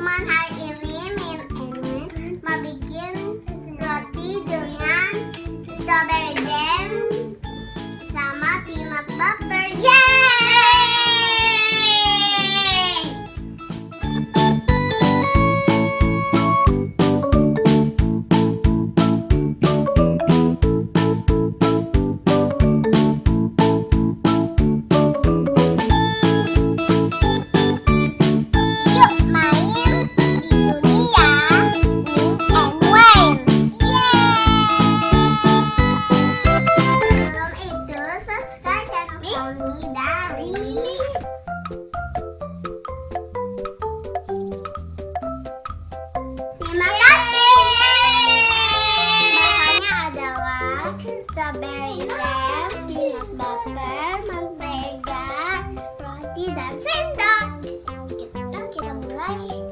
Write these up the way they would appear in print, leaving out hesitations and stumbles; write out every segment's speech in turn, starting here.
teman-teman, hari ini Mien mau bikin roti dengan strawberry jam sama peanut butter. Yeay! Terima kasih. Bahannya adalah strawberry jam, peanut butter, mentega, roti, dan sendok. Kita mulai.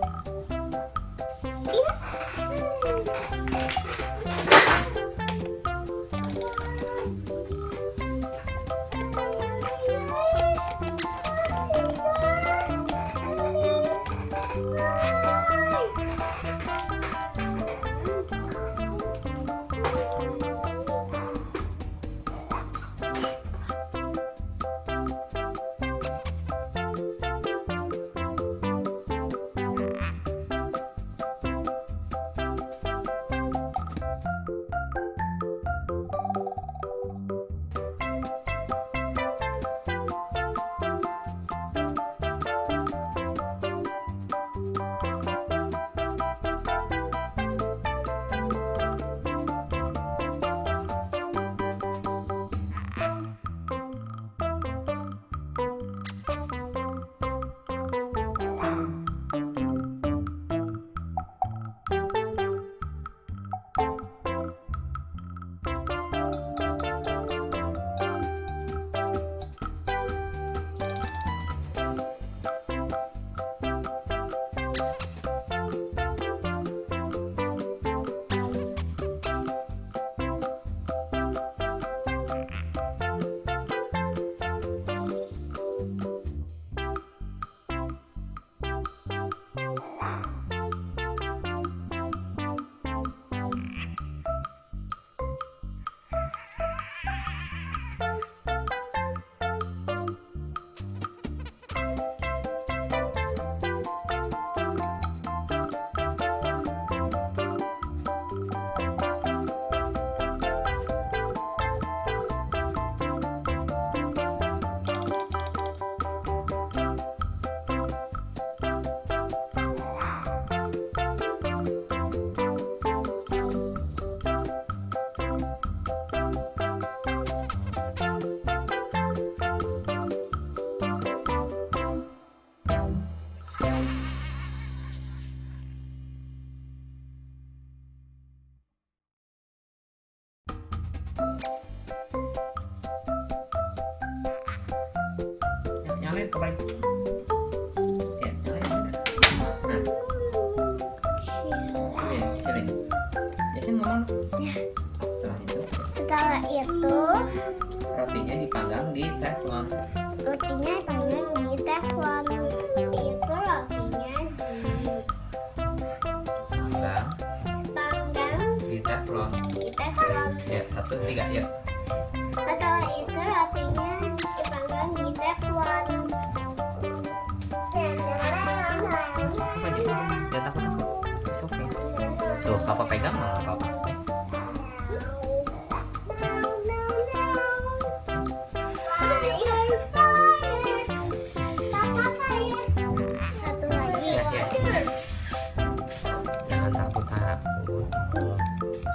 Nyalain kembali. Ya, nyalain. Nah. Oke, nyalain. Jason ngomong. Ya. Setelah itu, Setelah itu, rotinya dipanggang di teflon. rotinya dipanggang di teflon. Itu rotinya dipanggang Di teflon. di teflon. Ya, 1, 3, yuk. Setelah itu rotinya dipanggang di teflon. Jangan takut. It's okay. Tuh, papa pegang nggak apa-apa. Satu lagi. Ya. Jangan takut.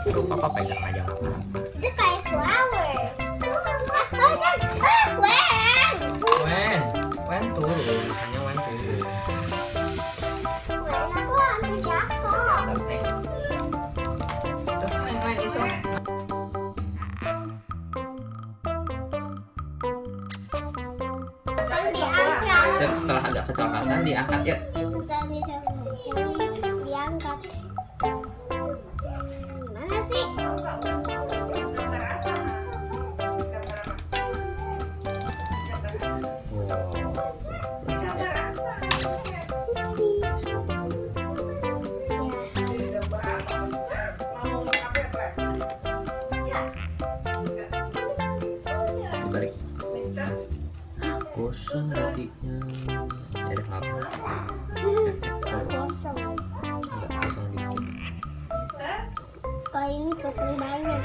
Tuh, papa pegang aja nggak apa-apa. Itu kayak flower. Wen turun, hanya Wen turun. Aku hampir jatuh. Tuh, Wen itu. Diangkat. Setelah agak kecoklatan diangkat ya. Diangkat. Mana sih? kali ini pesen banyak.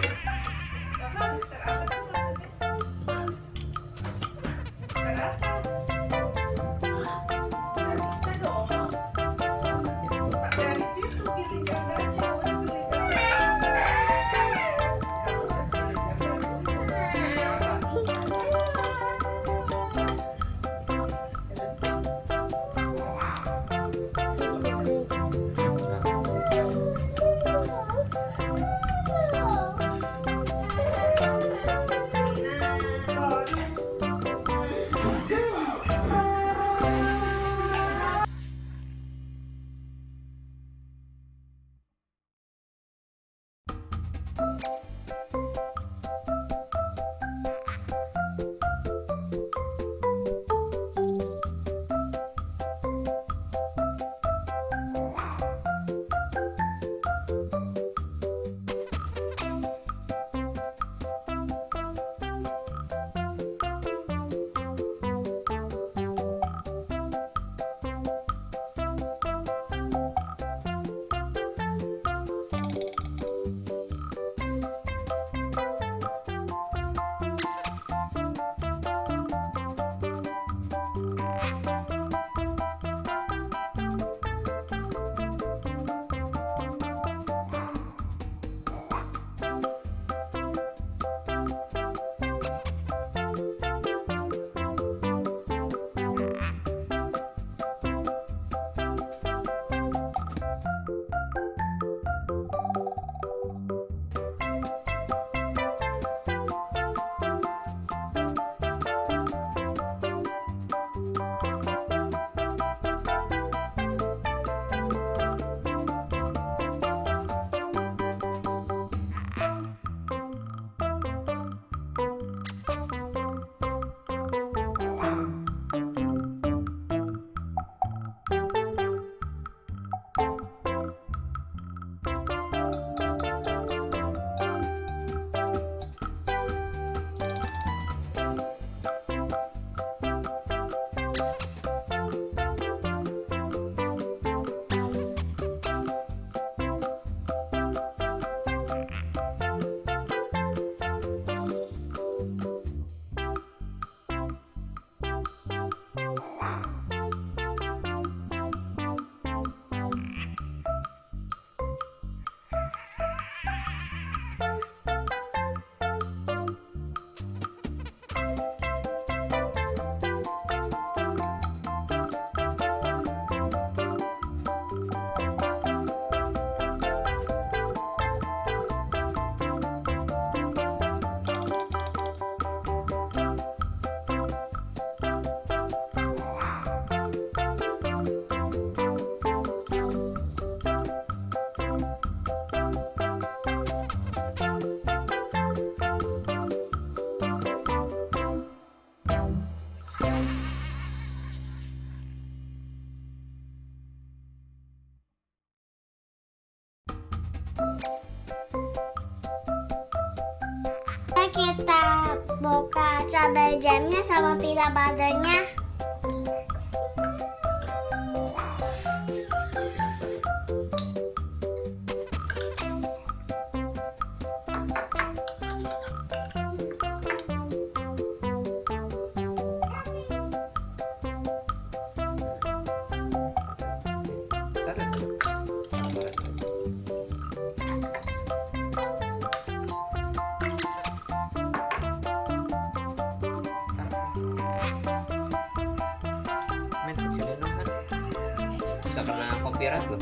Kita buka strawberry jamnya sama peanut butternya. Kena copyright loh.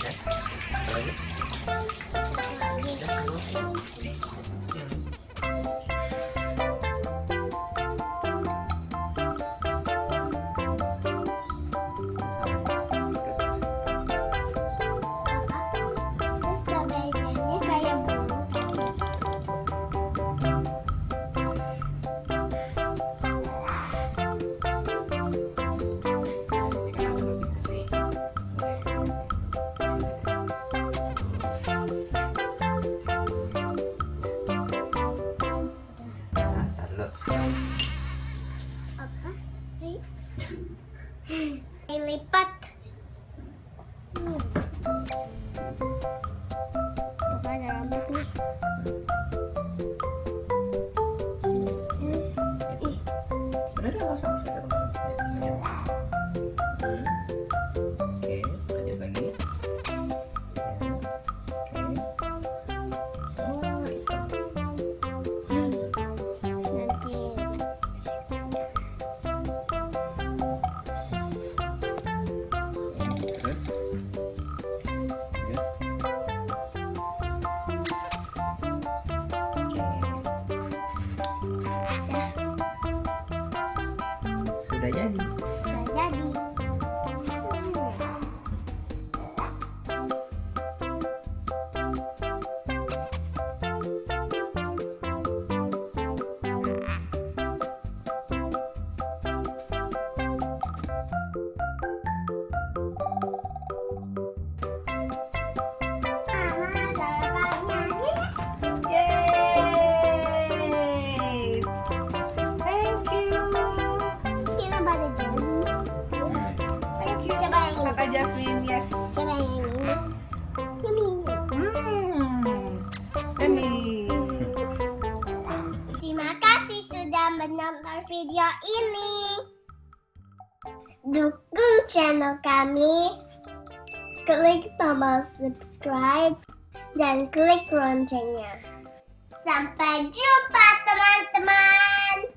Ya. Apa lagi? Strawberry jamnya kayak bunga. Apa? Ini lipat. Coba ada rambut nih. Udah nggak usah teman-teman. Oke, lanjut lagi. Oh, hitam. Nanti Sudah jadi. udah jadi. Mama, sarapannya. Yeay! Thank you. Kita pada jadi. Thank you. Coba yang ini. Kakak Jasmine, yes. Coba yang ini. Yummy. Yummy. Terima kasih sudah menonton video ini. Dukung channel kami. Klik tombol subscribe dan klik loncengnya. Sampai jumpa teman-teman.